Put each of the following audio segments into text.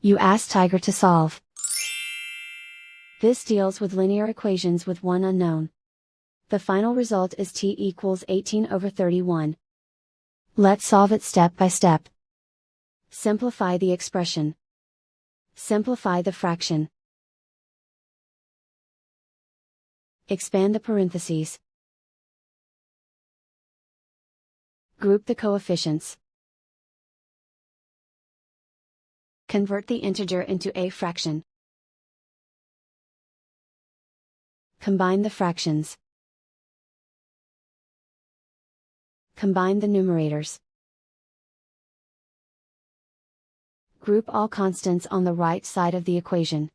You ask Tiger to solve. This deals with linear equations with one unknown. The final result is t equals 18/31. Let's solve it step by step. Simplify the expression. Simplify the fraction. Expand the parentheses. Group the coefficients. Convert the integer into a fraction. Combine the fractions. Combine the numerators. Group all constants on the right side of the equation.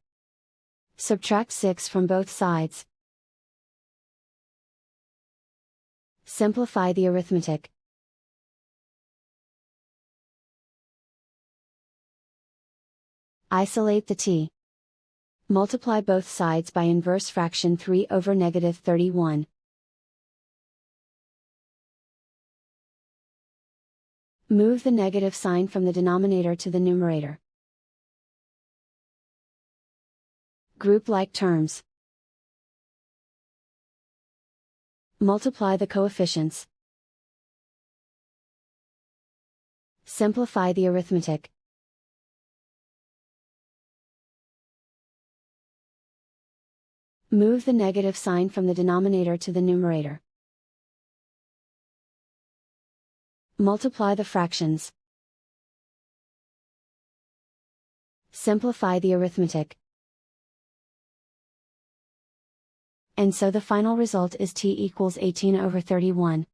Subtract 6 from both sides. Simplify the arithmetic. Isolate the t. Multiply both sides by inverse fraction 3/31. Move the negative sign from the denominator to the numerator. Group like terms. Multiply the coefficients. Simplify the arithmetic. Move the negative sign from the denominator to the numerator. Multiply the fractions. Simplify the arithmetic. And so the final result is t equals 18/31.